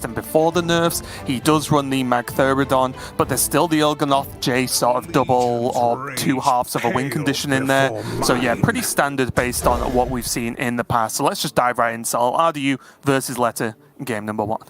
and before the nerfs, he does run the Magtheridon, but there's still the Il'gynoth J sort of double or two halves of a win condition in there. So yeah, pretty standard based on what we've seen in the past. So let's just dive right in. So RDU versus Leta in game number 1.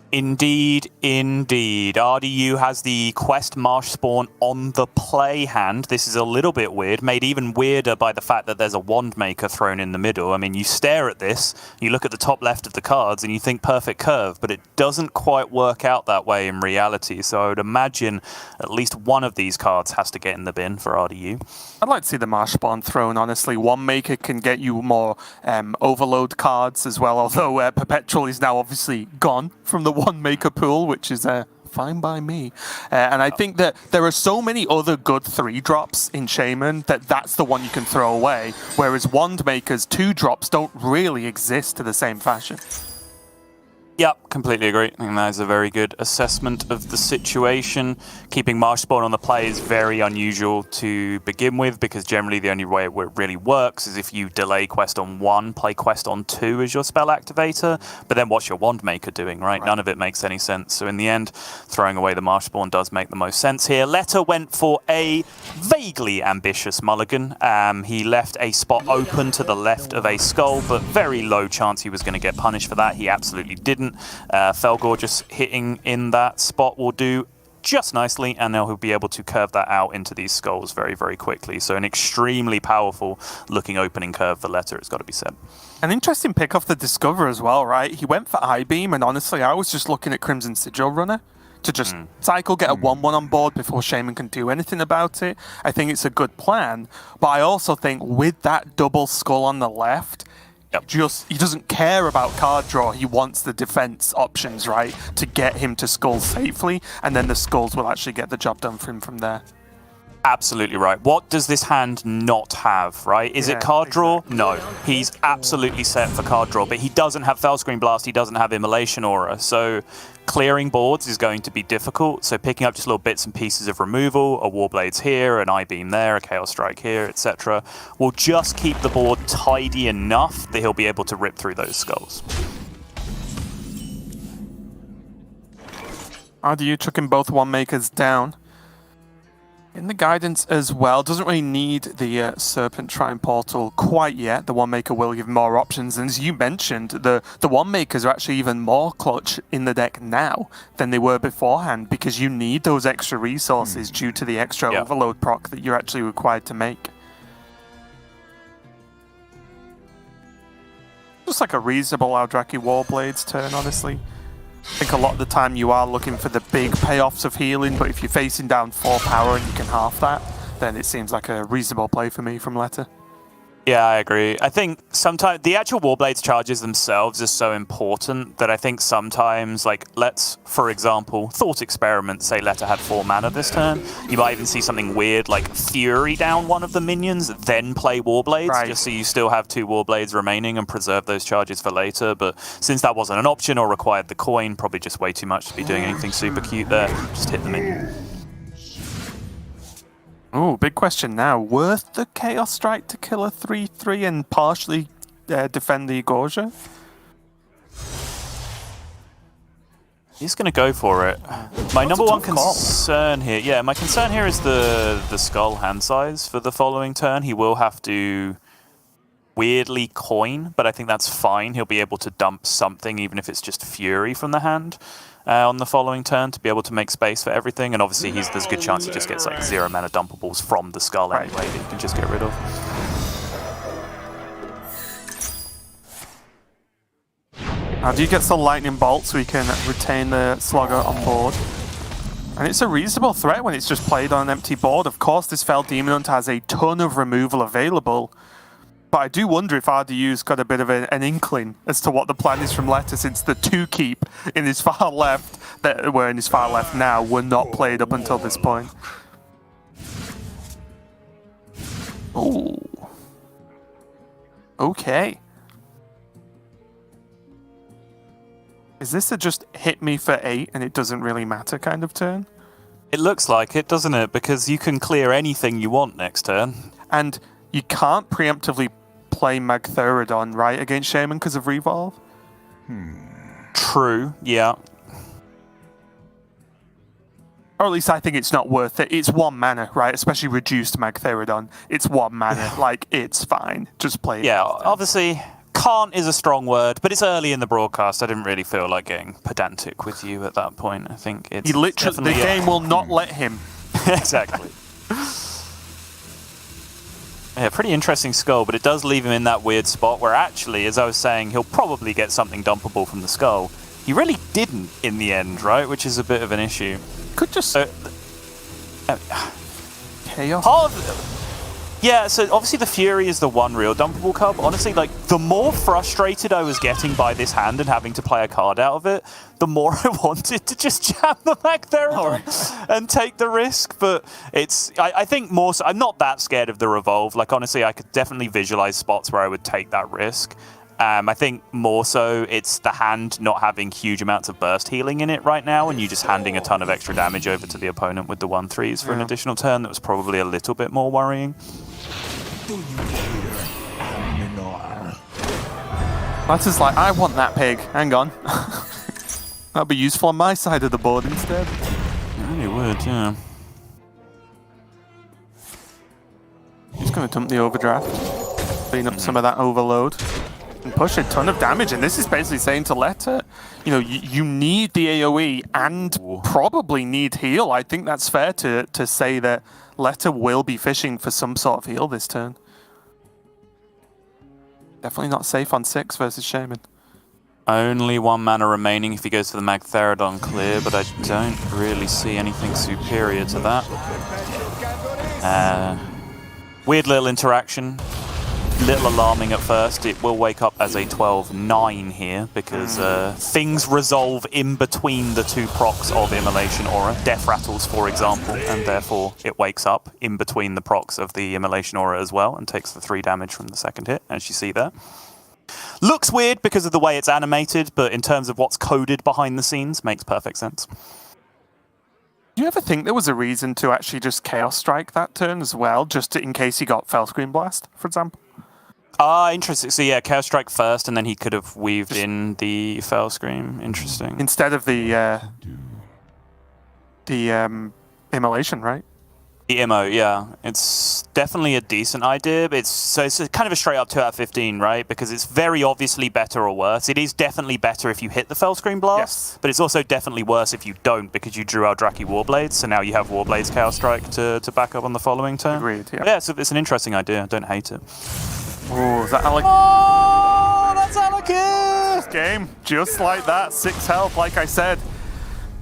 Indeed, indeed. RDU has the Quest Marsh Spawn on the play hand. This is a little bit weird, made even weirder by the fact that there's a Wand Maker thrown in the middle. I mean, you stare at this, you look at the top left of the cards, and you think perfect curve, but it doesn't quite work out that way in reality. So I would imagine at least one of these cards has to get in the bin for RDU. I'd like to see the Marsh Spawn thrown, honestly. Wand Maker can get you more overload cards as well, although Perpetual is now obviously gone from the Wand Maker pool, which is fine by me. And I think that there are so many other good 3-drops in Shaman that's the one you can throw away, whereas Wand Maker's 2-drops don't really exist to the same fashion. Yep, completely agree. I think that is a very good assessment of the situation. Keeping Marsh Spawn on the play is very unusual to begin with, because generally the only way it really works is if you delay Quest on 1, play Quest on 2 as your spell activator, but then what's your Wand Maker doing, right? None of it makes any sense. So in the end, throwing away the Marsh Spawn does make the most sense here. Leta went for a vaguely ambitious mulligan. He left a spot open to the left of a skull, but very low chance he was going to get punished for that. He absolutely didn't. Felgor just hitting in that spot will do just nicely, and now he'll be able to curve that out into these skulls very, very quickly. So an extremely powerful looking opening curve for Leta, it's got to be said. An interesting pick off the Discover as well, right? He went for I-Beam, and honestly, I was just looking at Crimson Sigil Runner to just cycle, get a 1-1 on board before Shaman can do anything about it. I think it's a good plan, but I also think with that double skull on the left, he doesn't care about card draw. He wants the defense options, right, to get him to skull safely, and then the skulls will actually get the job done for him from there. Absolutely right. What does this hand not have, right? Is it card draw? No. He's absolutely set for card draw, but he doesn't have Fellscreen Blast, he doesn't have Immolation Aura, so clearing boards is going to be difficult. So picking up just little bits and pieces of removal, a Warblades here, an I-Beam there, a Chaos Strike here, etc., will just keep the board tidy enough that he'll be able to rip through those skulls. RDU chucking both Wand Makers down. In the guidance as well, doesn't really need the Serpent Shrine Portal quite yet. The Wand Maker will give more options, and as you mentioned, the Wand Makers are actually even more clutch in the deck now than they were beforehand, because you need those extra resources due to the extra overload proc that you're actually required to make. Just like a reasonable Eldrazi Warblades turn, honestly. I think a lot of the time you are looking for the big payoffs of healing, but if you're facing down 4 power and you can half that, then it seems like a reasonable play for me from Leta. Yeah, I agree. I think sometimes the actual Warblades charges themselves is so important that I think sometimes, like, let's, for example, Thought Experiment, say Leta had 4 mana this turn. You might even see something weird like Fury down one of the minions, then play Warblades, just so you still have 2 Warblades remaining and preserve those charges for later. But since that wasn't an option or required the coin, probably just way too much to be doing anything super cute there. Just hit the minion. Oh, big question now. Worth the Chaos Strike to kill a 3/3 and partially defend the Gorgia? He's going to go for it. My number one concern here, my concern here is the skull hand size for the following turn. He will have to weirdly coin, but I think that's fine. He'll be able to dump something, even if it's just Fury from the hand. On the following turn to be able to make space for everything, and obviously there's a good chance he just gets like 0 mana dumpables from the skull anyway that you can just get rid of. RDU gets the Lightning Bolt so he can retain the Slugger on board. And it's a reasonable threat when it's just played on an empty board. Of course, this Fell Demon Hunter has a ton of removal available, but I do wonder if RDU's got a bit of an inkling as to what the plan is from Leta, since the 2 keep in his far left, that were in his far left now, were not played up until this point. Oh. Okay. Is this a just hit me for 8 and it doesn't really matter kind of turn? It looks like it, doesn't it? Because you can clear anything you want next turn. And you can't preemptively play Magtheridon, right, against Shaman because of Revolve? True, yeah. Or at least I think it's not worth it. It's 1 mana, right? Especially reduced Magtheridon. It's 1 mana. Like, it's fine. Just play it. Yeah, obviously, can't is a strong word, but it's early in the broadcast. I didn't really feel like getting pedantic with you at that point. I think it's the game will not let him. Exactly. Yeah, pretty interesting skull, but it does leave him in that weird spot where actually, as I was saying, he'll probably get something dumpable from the skull. He really didn't in the end, right? Which is a bit of an issue. Could just chaos. Yeah, so obviously the Fury is the one real dumpable cub. Honestly, like, the more frustrated I was getting by this hand and having to play a card out of it, the more I wanted to just jam the Magtheridon and take the risk. But I think more so, I'm not that scared of the Revolve. Like, honestly, I could definitely visualize spots where I would take that risk. I think more so it's the hand not having huge amounts of burst healing in it right now, and you just handing a ton of extra damage over to the opponent with the 1/3s for an additional turn. That was probably a little bit more worrying. That's just like, I want that pig. Hang on. That'll be useful on my side of the board instead. It really would, yeah. He's going to dump the overdraft. Clean up some of that overload. And push a ton of damage, and this is basically saying to Leta, you know, you need the AoE and probably need heal. I think that's fair to say that Leta will be fishing for some sort of heal this turn. Definitely not safe on 6 versus Shaman. Only 1 mana remaining if he goes for the Magtheridon clear, but I don't really see anything superior to that. Weird little interaction. Little alarming at first. It will wake up as a 12-9 here because things resolve in between the 2 procs of Immolation Aura. Death Rattles, for example, and therefore it wakes up in between the procs of the Immolation Aura as well and takes the 3 damage from the second hit, as you see there. Looks weird because of the way it's animated, but in terms of what's coded behind the scenes, makes perfect sense. Do you ever think there was a reason to actually just Chaos Strike that turn as well, just in case he got Fellscream Blast, for example? Interesting. So yeah, Chaos Strike first, and then he could have weaved in the Fellscream. Interesting. Instead of the Immolation, right? The Immo, yeah. It's definitely a decent idea, but it's kind of a straight up 2 out of 15, right? Because it's very obviously better or worse. It is definitely better if you hit the Fellscream Blast, but it's also definitely worse if you don't, because you drew out Draki Warblades, so now you have Warblades Chaos Strike to back up on the following turn. Agreed, yeah. Yeah, so it's an interesting idea. I don't hate it. Oh, is that Alec? Oh, that's Alec! Game, just like that, 6 health, like I said.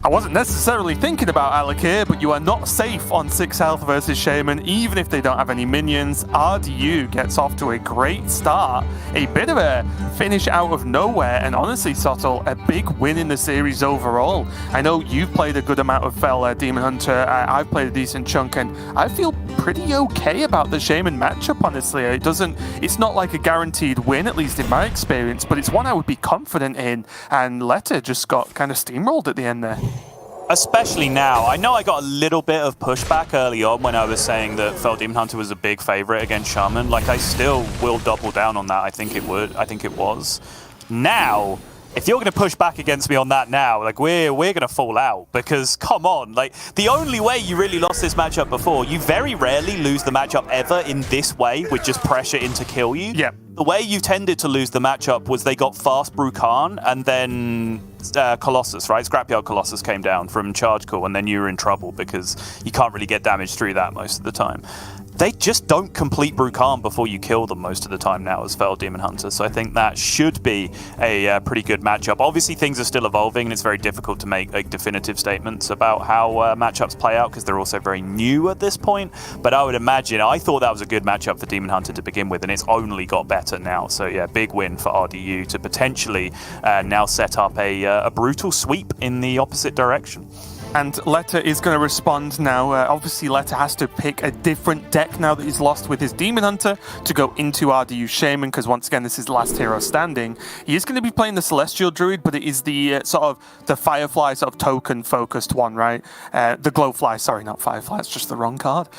I wasn't necessarily thinking about Alec here, but you are not safe on 6 health versus Shaman, even if they don't have any minions. RDU gets off to a great start. A bit of a finish out of nowhere, and honestly, Sottle, a big win in the series overall. I know you've played a good amount of Fel Demon Hunter. I've played a decent chunk, and I feel pretty okay about the Shaman matchup, honestly. It's not like a guaranteed win, at least in my experience, but it's one I would be confident in, and Leta just got kind of steamrolled at the end there. Especially now. I know I got a little bit of pushback early on when I was saying that Fel Demon Hunter was a big favorite against Shaman. Like, I still will double down on that. I think it was. Now, if you're going to push back against me on that now, like, we're going to fall out, because, come on, like, the only way you really lost this matchup before, you very rarely lose the matchup ever in this way, with just pressure in to kill you. Yeah. The way you tended to lose the matchup was they got fast Brukan, and then Colossus, right? Scrapyard Colossus came down from Charge Call, and then you were in trouble because you can't really get damage through that most of the time. They just don't complete Brukan before you kill them most of the time now as Fel Demon Hunter, so I think that should be a pretty good matchup. Obviously, things are still evolving, and it's very difficult to make definitive statements about how matchups play out, because they're also very new at this point, but I would imagine, I thought that was a good matchup for Demon Hunter to begin with, and it's only got better now, so yeah, big win for RDU to potentially now set up a brutal sweep in the opposite direction. And Leta is going to respond now. Obviously, Leta has to pick a different deck now that he's lost with his Demon Hunter to go into RDU Shaman, because once again, this is the last hero standing. He is going to be playing the Celestial Druid, but it is the sort of the Firefly sort of token-focused one, right? The Glowfly, sorry, not Firefly, it's just the wrong card.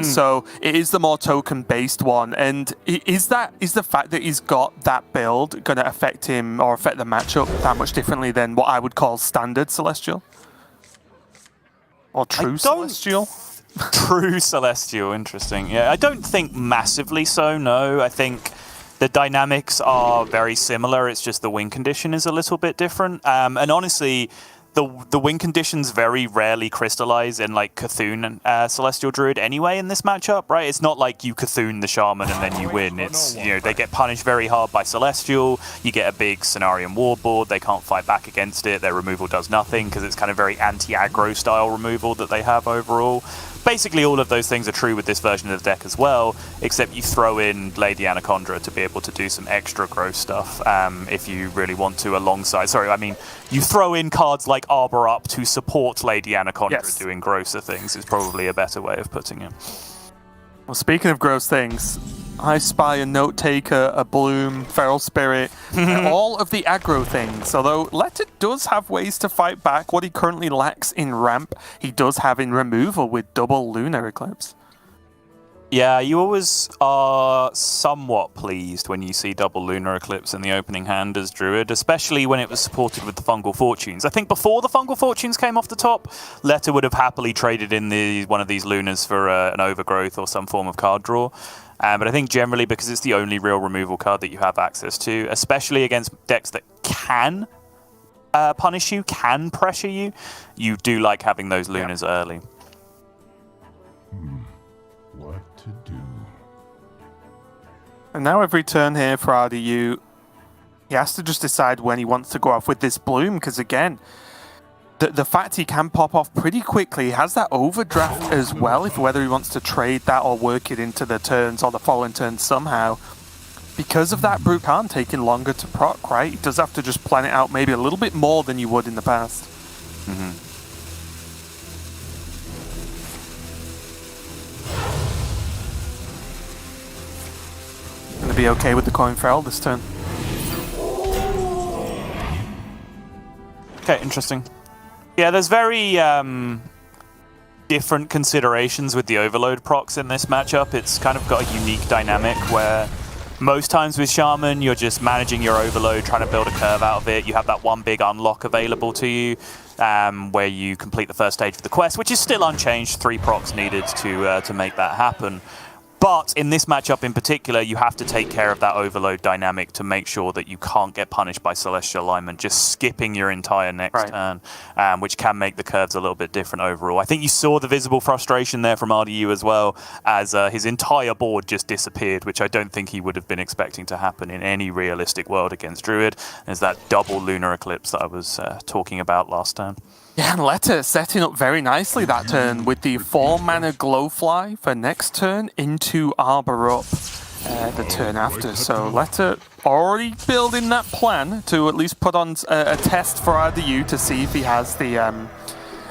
So it is the more token-based one. And is the fact that he's got that build going to affect him or affect the matchup that much differently than what I would call standard Celestial? Or true Celestial? True Celestial, interesting. Yeah, I don't think massively so, no. I think the dynamics are very similar. It's just the win condition is a little bit different. And honestly, the win conditions very rarely crystallize in like Cthulhu and Celestial Druid anyway in this matchup, right? It's not like you Cthulhu the Shaman and then you win. It's, you know, they get punished very hard by Celestial. You get a big Cenarian Warboard. They can't fight back against it. Their removal does nothing because it's kind of very anti-aggro style removal that they have overall. Basically, all of those things are true with this version of the deck as well, except you throw in Lady Anaconda to be able to do some extra growth stuff if you really want to alongside... Sorry, I mean, you throw in cards like Arbor Up to support Lady Anaconda doing grosser things is probably a better way of putting it. Well, speaking of gross things, I spy a Note Taker, a Bloom, Feral Spirit, all of the aggro things. Although Leta does have ways to fight back. What he currently lacks in ramp, he does have in removal with double Lunar Eclipse. Yeah, you always are somewhat pleased when you see double Lunar Eclipse in the opening hand as Druid, especially when it was supported with the Fungal Fortunes. I think before the Fungal Fortunes came off the top, Leta would have happily traded in one of these Lunars for an Overgrowth or some form of card draw. But I think generally, because it's the only real removal card that you have access to, especially against decks that can punish you, can pressure you, you do like having those Lunars early. What to do? And now every turn here for RDU, he has to just decide when he wants to go off with this Bloom, because again, the fact he can pop off pretty quickly, he has that overdraft as well, if whether he wants to trade that or work it into the turns or the following turns somehow. Because of that Brute Khan taking longer to proc, right? He does have to just plan it out maybe a little bit more than you would in the past. Gonna be okay with the Coin Feral this turn. Okay, interesting. Yeah, there's very different considerations with the Overload procs in this matchup. It's kind of got a unique dynamic where most times with Shaman, you're just managing your Overload, trying to build a curve out of it. You have that one big unlock available to you where you complete the first stage of the quest, which is still unchanged. 3 procs needed to make that happen. But in this matchup in particular, you have to take care of that Overload dynamic to make sure that you can't get punished by Celestial Alignment, just skipping your entire next turn, which can make the curves a little bit different overall. I think you saw the visible frustration there from RDU as well, as his entire board just disappeared, which I don't think he would have been expecting to happen in any realistic world against Druid. There's that double Lunar Eclipse that I was talking about last turn. Yeah, and Leta setting up very nicely that turn with the 4-mana Glowfly for next turn into Arbor Up the turn after. So Leta already building that plan to at least put on a test for RDU to see if he has the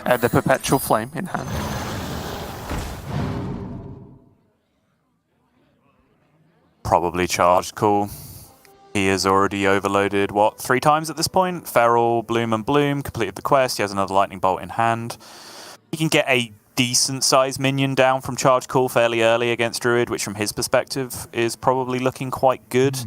Perpetual Flame in hand. Probably charged, cool. He has already overloaded, 3 times at this point? Feral, Bloom and Bloom, completed the quest. He has another Lightning Bolt in hand. He can get a decent-sized minion down from Charge Call fairly early against Druid, which from his perspective is probably looking quite good.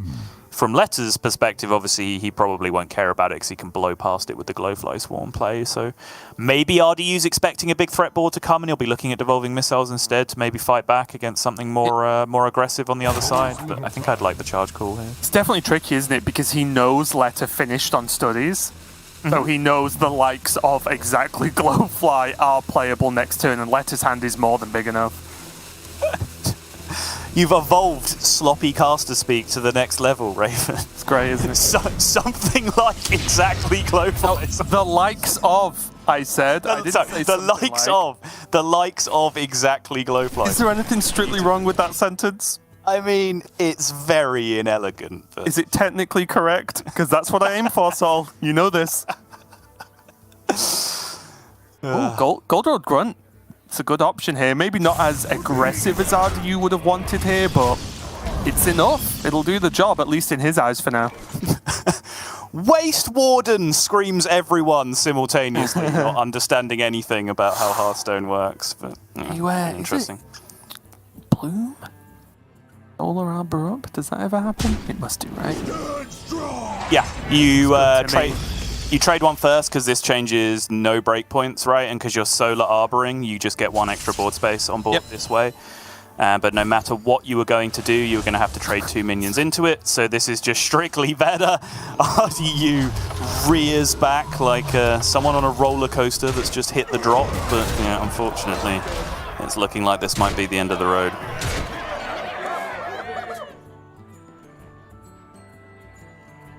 From Leta's perspective, obviously, he probably won't care about it because he can blow past it with the Glowfly Swarm play. So maybe RDU's expecting a big threat board to come and he'll be looking at Devolving Missiles instead to maybe fight back against something more aggressive on the other side. But I think I'd like the Charge Call here. It's definitely tricky, isn't it? Because he knows Leta finished on Studies. So he knows the likes of exactly Glowfly are playable next turn, and Leta's hand is more than big enough. You've evolved sloppy caster speak to the next level, Raven. It's great, isn't it? Something like exactly Glowfly. The likes of, I said. I didn't say the likes of exactly Glowfly. Is there anything strictly wrong with that sentence? I mean, it's very inelegant. But... Is it technically correct? Because that's what I aim for, Sol. You know this. Gold Road Grunt. It's a good option here. Maybe not as aggressive as RDU would have wanted here, but it's enough. It'll do the job, at least in his eyes for now. Waste Warden, screams everyone simultaneously, not understanding anything about how Hearthstone works. But interesting. Bloom? Solar Arbor up? Does that ever happen? It must do, right? Yeah, you trade one first because this changes no breakpoints, right? And because you're Solar Arboring, you just get one extra board space on board this way. But no matter what you were going to do, you were going to have to trade 2 minions into it. So this is just strictly better. RDU rears back like someone on a roller coaster that's just hit the drop. But yeah, unfortunately, it's looking like this might be the end of the road.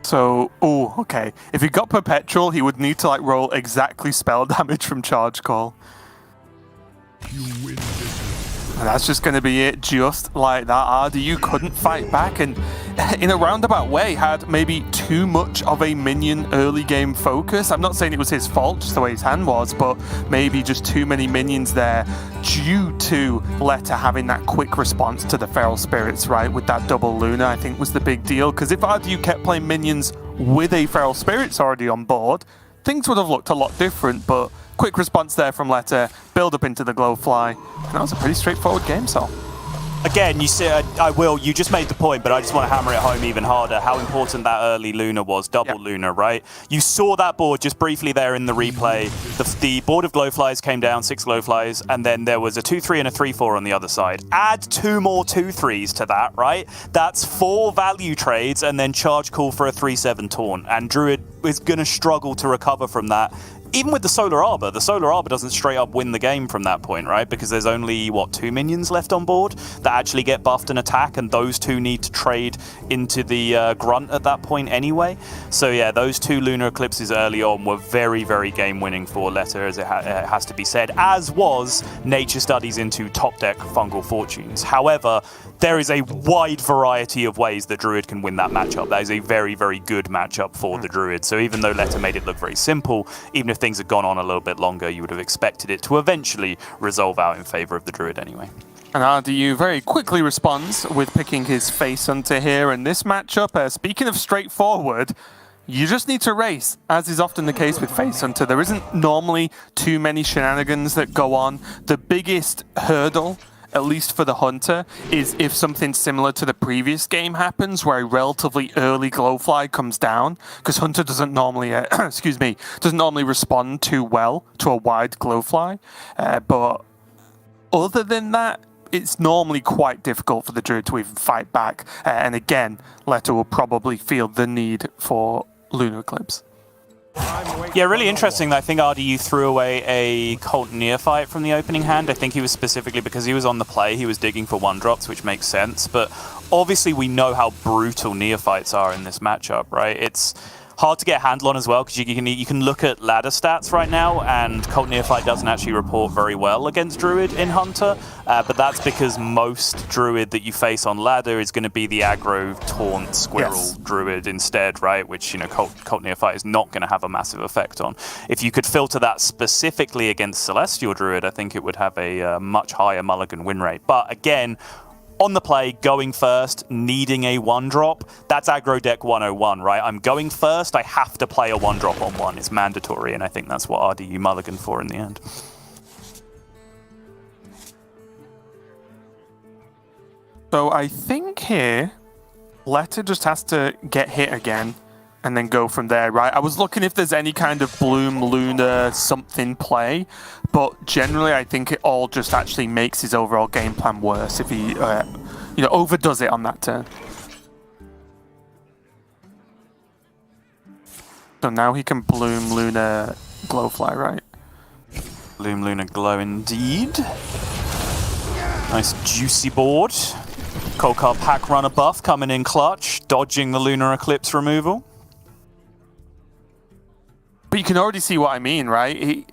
So, okay. If he got Perpetual, he would need to like roll exactly spell damage from Charge Call. And that's just going to be it, just like that. RDU couldn't fight back and in a roundabout way had maybe too much of a minion early game focus. I'm not saying it was his fault, just the way his hand was, but maybe just too many minions there due to Leta having that quick response to the Feral Spirits, right? With that double Luna, I think was the big deal. Because if RDU kept playing minions with a Feral Spirits already on board, things would have looked a lot different, but quick response there from Leta, build up into the Glowfly, and that was a pretty straightforward game, Sol. Again, you see, you just made the point, but I just want to hammer it home even harder, how important that early Luna was, double Luna, right? You saw that board just briefly there in the replay. The board of Glowflies came down, 6 Glowflies, and then there was a 2-3 and a 3-4 on the other side. Add 2 more 2-3s to that, right? That's 4 value trades, and then Charge Call for a 3-7 taunt, and Druid is going to struggle to recover from that. Even with the Solar Arbor doesn't straight up win the game from that point, right? Because there's only, 2 minions left on board that actually get buffed and attack, and those 2 need to trade into the Grunt at that point anyway. So yeah, those 2 Lunar Eclipses early on were very, very game-winning for Leta, as it has to be said, as was Nature Studies into top deck Fungal Fortunes. However, there is a wide variety of ways that Druid can win that matchup. That is a very, very good matchup for the Druid. So even though Leta made it look very simple, even if things had gone on a little bit longer, you would have expected it to eventually resolve out in favor of the Druid anyway. And RDU very quickly responds with picking his Face Hunter here. And this matchup, speaking of straightforward, you just need to race, as is often the case with Face Hunter. There isn't normally too many shenanigans that go on. The biggest hurdle, at least for the Hunter, is if something similar to the previous game happens, where a relatively early Glowfly comes down, because Hunter doesn't normally, doesn't normally respond too well to a wide Glowfly. But other than that, it's normally quite difficult for the Druid to even fight back. And again, Leta will probably feel the need for Lunar Eclipse. Yeah, really interesting that I think RDU threw away a Cult Neophyte from the opening hand. I think he was specifically because he was on the play, he was digging for 1-drops, which makes sense. But obviously we know how brutal Neophytes are in this matchup, right? It's hard to get a handle on as well, because you can look at ladder stats right now, and Cult Neophyte doesn't actually report very well against Druid in Hunter, but that's because most Druid that you face on ladder is going to be the aggro taunt squirrel Druid instead, right? Which, Cult Neophyte is not going to have a massive effect on. If you could filter that specifically against Celestial Druid, I think it would have a much higher mulligan win rate. But again, on the play, going first, needing a 1-drop, that's aggro deck 101, right? I'm going first, I have to play a 1-drop on 1. It's mandatory, and I think that's what RDU mulligan for in the end. So I think here, Leta just has to get hit again and then go from there, right? I was looking if there's any kind of Bloom, Luna, something play, but generally I think it all just actually makes his overall game plan worse if he, overdoes it on that turn. So now he can Bloom, Luna, Glowfly, right? Bloom, Luna, Glow indeed. Nice juicy board. Coldcard Pack Runner buff coming in clutch, dodging the Lunar Eclipse removal. But you can already see what I mean, right?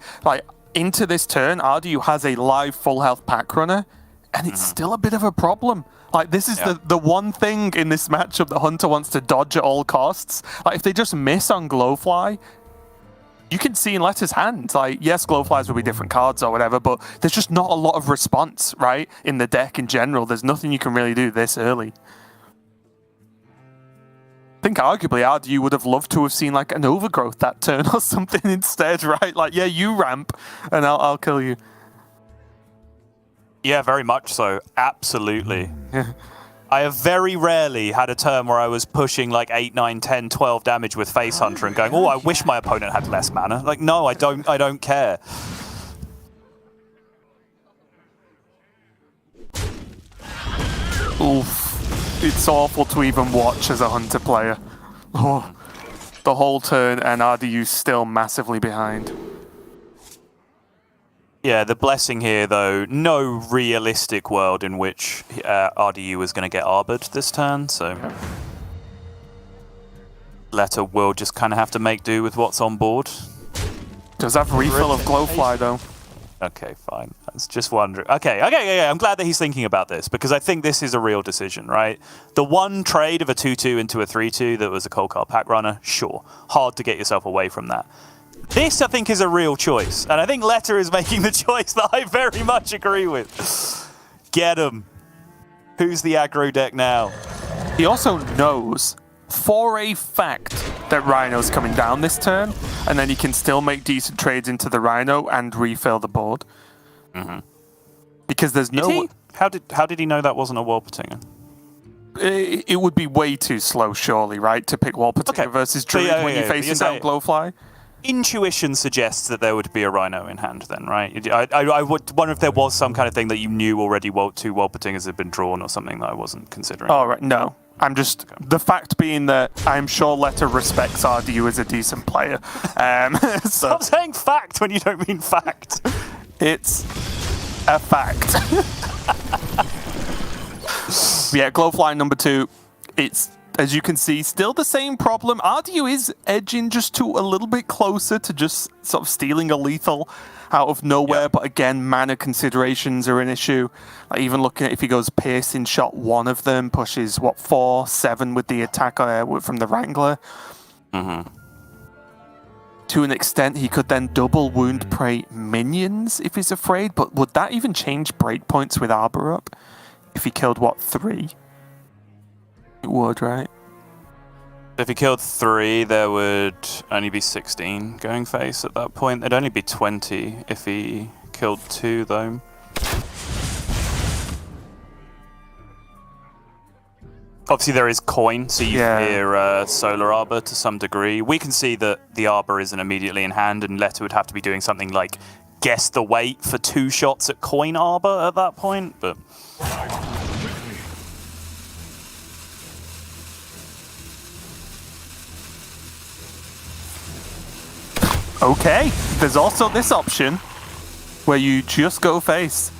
Into this turn, RDU has a live full health Pack Runner, and it's still a bit of a problem. This is the one thing in this matchup that Hunter wants to dodge at all costs. If they just miss on Glowfly, you can see in Leta's hand, like, yes, Glowflies will be different cards or whatever, but there's just not a lot of response, right, in the deck in general. There's nothing you can really do this early. I think arguably RDU would have loved to have seen like an overgrowth that turn or something instead, right? Like, yeah, you ramp and I'll kill you. Yeah, very much so. Absolutely. I have very rarely had a turn where I was pushing like 8, 9, 10, 12 damage with Face Hunter and going, oh, I wish my opponent had less mana. Like, no, I don't care. Oof. It's awful to even watch as a Hunter player. Oh, the whole turn and RDU's still massively behind. Yeah, the blessing here, though, no realistic world in which RDU was going to get Arbored this turn, so Leta will just kind of have to make do with what's on board. Does have refill of Glowfly, though. Okay, fine. I was just wondering. Okay, I'm glad that he's thinking about this, because I think this is a real decision, right? The one trade of a 2-2 into a 3-2 that was a cold card pack runner, sure. Hard to get yourself away from that. This, I think, is a real choice. And I think Leta is making the choice that I very much agree with. Get him. Who's the aggro deck now? He also knows for a fact that Rhino's coming down this turn, and then he can still make decent trades into the Rhino and refill the board. Because there's no... How did he know that wasn't a Wolpertinger? It would be way too slow, surely, right, to pick Wolpertinger versus Druid when you're facing down Glowfly? Intuition suggests that there would be a Rhino in hand then, right? I would wonder if there was some kind of thing that you knew already two Wolpertingers had been drawn or something that I wasn't considering. Oh, right, no. I'm just... Okay. The fact being that I'm sure Leta respects RDU as a decent player. Stop saying fact when you don't mean fact. It's a fact. Yeah, Glowfly number 2. It's... As you can see, still the same problem. RDU is edging just to a little bit closer to just sort of stealing a lethal out of nowhere. But again, mana considerations are an issue. Like even looking at if he goes piercing shot, one of them pushes, 4, 7 with the attack from the Wrangler. To an extent, he could then double wound prey minions if he's afraid. But would that even change breakpoints with Arbor up? If he killed, 3? It would, right? If he killed 3, there would only be 16 going face at that point. There'd only be 20 if he killed 2, though. Obviously, there is coin, so you fear Solar Arbor to some degree. We can see that the Arbor isn't immediately in hand, and Leta would have to be doing something like guess the weight for 2 shots at coin Arbor at that point, but... Okay, there's also this option where you just go face.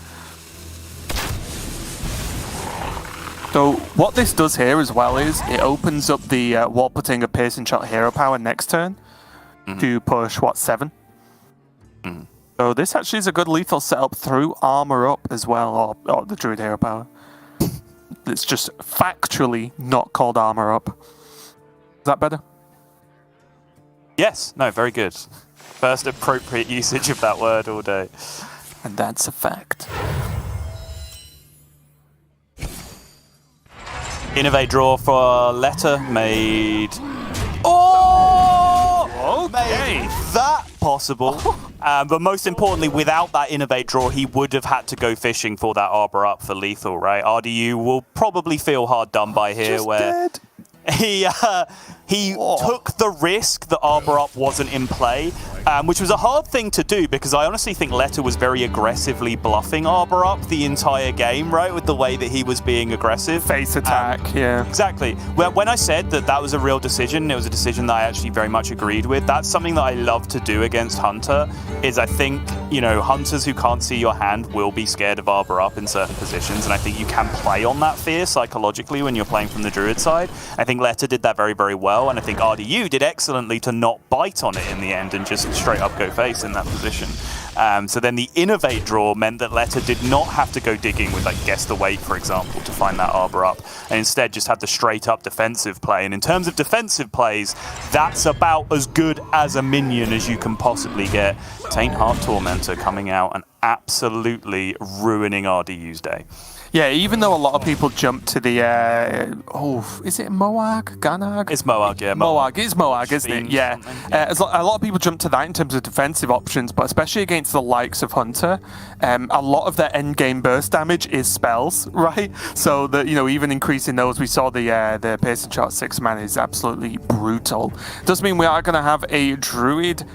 So what this does here as well is it opens up the Wolpertinger Piercing Shot hero power next turn to push, 7? So this actually is a good lethal setup through Armor Up as well, or the Druid hero power. It's just factually not called Armor Up. Is that better? Yes, no, very good. First appropriate usage of that word all day. And that's a fact. Innovate draw for Leta made... Oh! Okay. Made that possible. But most importantly, without that Innovate draw, he would have had to go fishing for that Arbor Up for lethal, right? RDU will probably feel hard done by here, just where... Dead. He took the risk that Arbor Up wasn't in play, which was a hard thing to do because I honestly think Leta was very aggressively bluffing Arbor Up the entire game, right, with the way that he was being aggressive. Face attack, yeah. Exactly. When I said that was a real decision, it was a decision that I actually very much agreed with. That's something that I love to do against Hunter, is I think, Hunters who can't see your hand will be scared of Arbor Up in certain positions, and I think you can play on that fear psychologically when you're playing from the Druid side. I think Leta did that very, very well, and I think RDU did excellently to not bite on it in the end and just straight up go face in that position. So then the Innovate draw meant that Leta did not have to go digging with, like, Guess the Weight, for example, to find that Arbor up, and instead just had the straight-up defensive play. And in terms of defensive plays, that's about as good as a minion as you can possibly get. Taint Heart Tormentor coming out and absolutely ruining RDU's day. Yeah, even though a lot of people jump to the, is it Moag? Ganag? It's Moag, yeah. Moag. It's Moag, isn't it? Yeah. Yeah. A lot of people jump to that in terms of defensive options, but especially against the likes of Hunter, a lot of their end-game burst damage is spells, right? So, even increasing those, we saw the Piercing Shot 6-man is absolutely brutal. Does mean we are going to have a Druid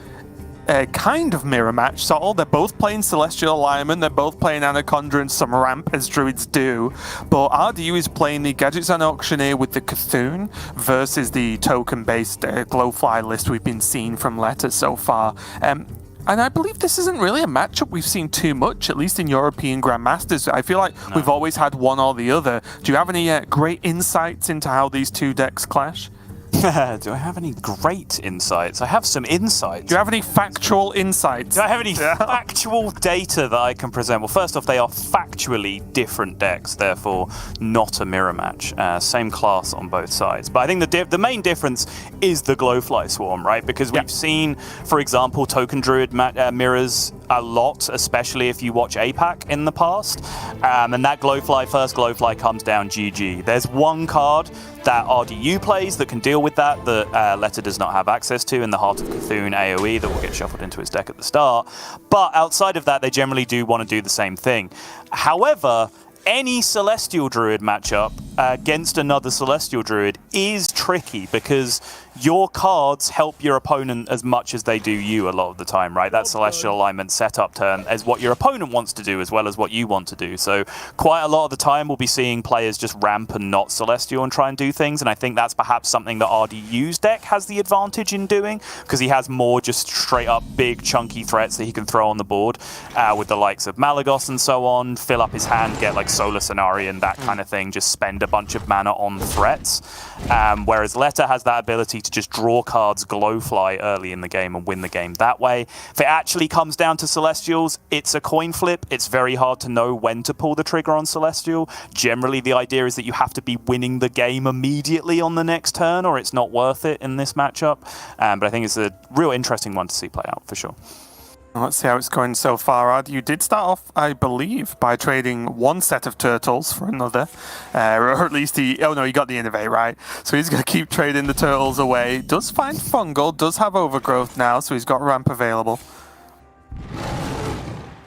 kind of mirror match. So they're both playing Celestial Alignment, they're both playing Anaconda and some ramp as Druids do, but RDU is playing the Gadgets and Auctioneer with the Cthulhu versus the token-based Glowfly list we've been seeing from Leta so far. And I believe this isn't really a matchup we've seen too much, at least in European Grandmasters. I feel like we've always had one or the other. Do you have any great insights into how these two decks clash? Do I have any great insights? I have some insights. Do you have any factual insights? Do I have any factual data that I can present? Well, first off, they are factually different decks, therefore not a mirror match. Same class on both sides. But I think the main difference is the Glowfly Swarm, right? Because we've seen, for example, Token Druid mirrors a lot, especially if you watch APAC in the past. And that first Glowfly comes down GG. There's one card that RDU plays that can deal with that Leta does not have access to in the Heart of Cthulhu AoE that will get shuffled into his deck at the start. But outside of that, they generally do want to do the same thing. However, any Celestial Druid matchup against another Celestial Druid is tricky because your cards help your opponent as much as they do you a lot of the time, right? That Celestial Alignment setup turn is what your opponent wants to do as well as what you want to do. So quite a lot of the time we'll be seeing players just ramp and not Celestial and try and do things, and I think that's perhaps something that RDU's deck has the advantage in doing because he has more just straight up big chunky threats that he can throw on the board with the likes of Malagos and so on, fill up his hand, get like Solar Cenarion, that kind of thing, just spend a bunch of mana on threats. Whereas Leta has that ability to just draw cards Glowfly early in the game and win the game that way. If it actually comes down to Celestials, it's a coin flip. It's very hard to know when to pull the trigger on Celestial. Generally, the idea is that you have to be winning the game immediately on the next turn or it's not worth it in this matchup. But I think it's a real interesting one to see play out for sure. Let's see how it's going so far. You did start off, I believe, by trading one set of turtles for another. Or at least he got the Innovate, right? So he's going to keep trading the turtles away. Does find Fungal, does have Overgrowth now, so he's got ramp available.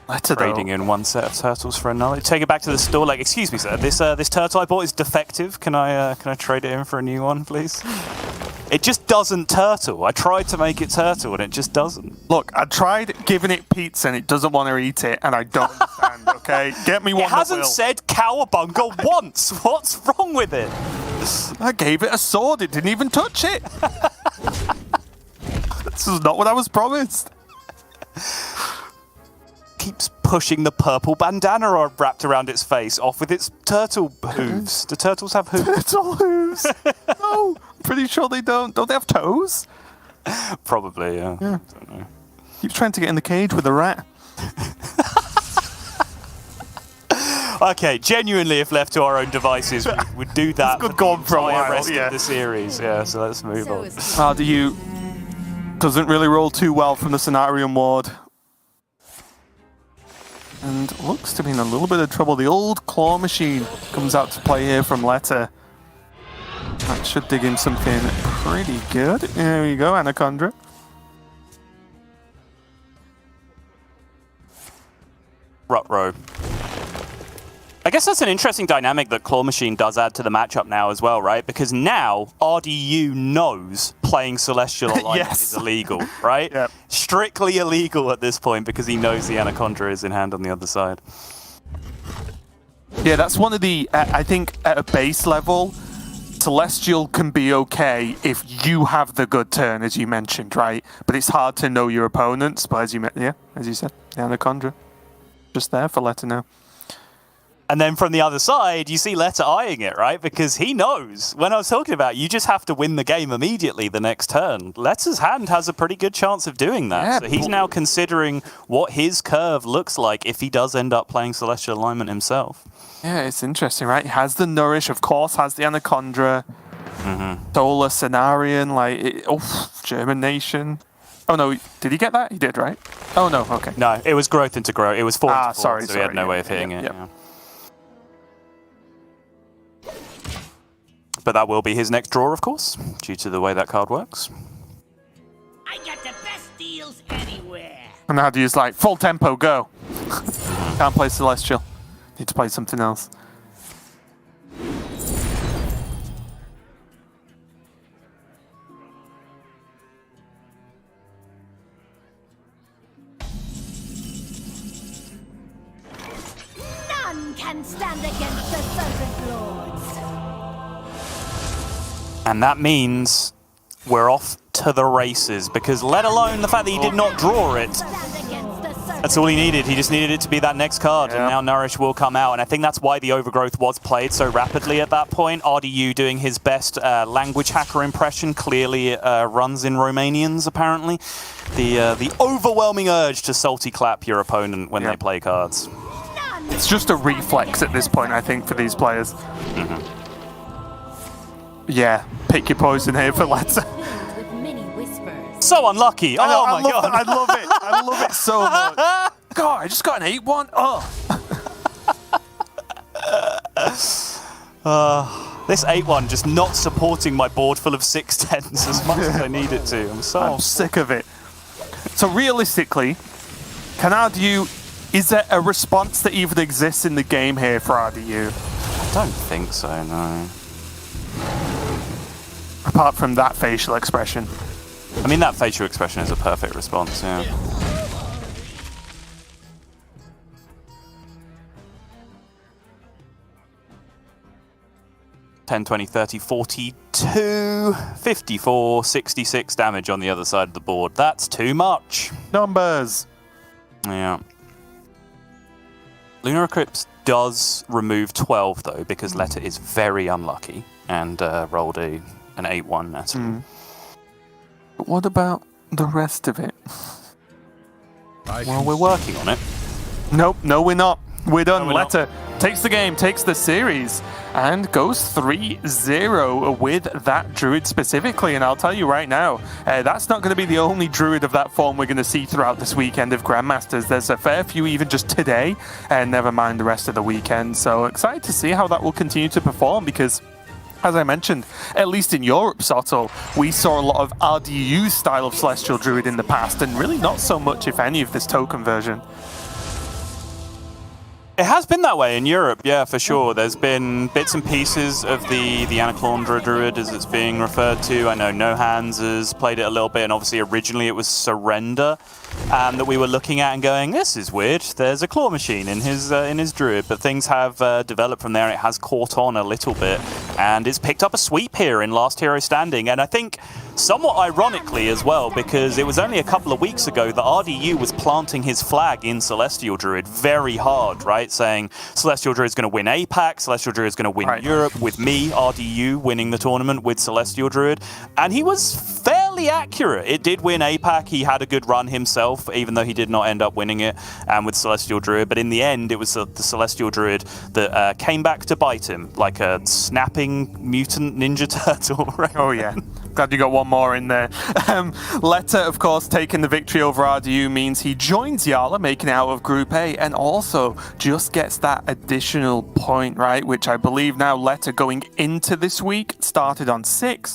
Leta, Trading in one set of turtles for another. Take it back to the store. Like, excuse me, sir. This turtle I bought is defective. Can I trade it in for a new one, please? It just doesn't turtle. I tried to make it turtle and it just doesn't. Look, I tried giving it pizza and it doesn't want to eat it, and I don't understand, okay? Get me one It hasn't that will. said cowabunga once. What's wrong with it? I gave it a sword. It didn't even touch it. This is not what I was promised. Keeps pushing the purple bandana wrapped around its face off with its turtle hooves. Do turtles have hooves? Turtle hooves. No, I'm pretty sure they don't. Don't they have toes? Probably, yeah. I don't know. Keeps trying to get in the cage with a rat. Okay, genuinely, if left to our own devices, we would do that It's for gone for a entire while, rest yeah. of the series. Yeah, so let's move on. RDU doesn't really roll too well from the Cenarion Ward. And looks to be in a little bit of trouble. The old claw machine comes out to play here from Leta. That should dig him something pretty good. There we go, Anaconda. Rut-row. I guess that's an interesting dynamic that Claw Machine does add to the matchup now as well, right? Because now RDU knows playing Celestial Alignment Yes. is illegal, right? Yep. Strictly illegal at this point because he knows the Anaconda is in hand on the other side. Yeah, that's one of the, I think at a base level, Celestial can be okay if you have the good turn, as you mentioned, right? But it's hard to know your opponents. But as you said, the Anaconda just there for Leta now. And then from the other side, you see Leta eyeing it, right? Because he knows. When I was talking about, you just have to win the game immediately the next turn. Leta's hand has a pretty good chance of doing that. Yeah, so he's now considering what his curve looks like if he does end up playing Celestial Alignment himself. Yeah, it's interesting, right? He has the Nourish, of course, has the Anaconda, Solar Cenarian, Germination. Oh no, did he get that? He did, right? Oh no, okay. No, it was growth into growth. It was 4 into 4, sorry, so he had no way of hitting it. Yep. Yeah. But that will be his next draw, of course, due to the way that card works. I got the best deals anywhere. And now to use full tempo, go. Can't play Celestial. Need to play something else. None can stand against the Serpent Lords. And that means we're off to the races, because let alone the fact that he did not draw it, that's all he needed. He just needed it to be that next card, and now Nourish will come out. And I think that's why the Overgrowth was played so rapidly at that point. RDU doing his best language hacker impression, clearly runs in Romanians, apparently. The overwhelming urge to salty clap your opponent when they play cards. It's just a reflex at this point, I think, for these players. Yeah, pick your poison here for Leta. So unlucky. Oh my god. I love it. I love it so much. God, I just got an 8-1. Oh. This 8-1 just not supporting my board full of 6-10s as much as I need it to. I'm sick of it. So realistically, can RDU... Is there a response that even exists in the game here for RDU? I don't think so, no. Apart from that facial expression. I mean, that facial expression is a perfect response, yeah. $10, $20, $30, $42, $54, $66 damage on the other side of the board. That's too much. Numbers. Yeah. Lunar Eclipse does remove 12, though, because Leta is very unlucky and rolled an 8-1 naturally. But what about the rest of it? Well, we're working on it. Nope, no, we're not. We're done. No, we're Leta takes the game, takes the series, and goes 3-0 with that Druid specifically. And I'll tell you right now, that's not going to be the only Druid of that form we're going to see throughout this weekend of Grandmasters. There's a fair few even just today, and never mind the rest of the weekend. So excited to see how that will continue to perform, because as I mentioned, at least in Europe, Soto, we saw a lot of RDU style of Celestial Druid in the past, and really not so much, if any, of this token version. It has been that way in Europe, yeah, for sure. There's been bits and pieces of the Anaconda Druid, as it's being referred to. I know No Hands has played it a little bit, and obviously originally it was Surrender that we were looking at and going, this is weird. There's a Claw Machine in his Druid, but things have developed from there, and it has caught on a little bit, and it's picked up a sweep here in Last Hero Standing. And I think somewhat ironically as well, because it was only a couple of weeks ago that RDU was planting his flag in Celestial Druid very hard, right? Saying Celestial Druid is going to win APAC, Celestial Druid is going to win Europe, with me, RDU, winning the tournament with Celestial Druid. And he was fairly accurate. It did win APAC. He had a good run himself, even though he did not end up winning it with Celestial Druid. But in the end, it was the Celestial Druid that came back to bite him like a snapping mutant ninja turtle. Right? Oh, yeah. Glad you got one more in there. Leta, of course, taking the victory over RDU means he joins Yala, making it out of Group A, and also just gets that additional point, right? Which I believe now Leta going into this week started on 6.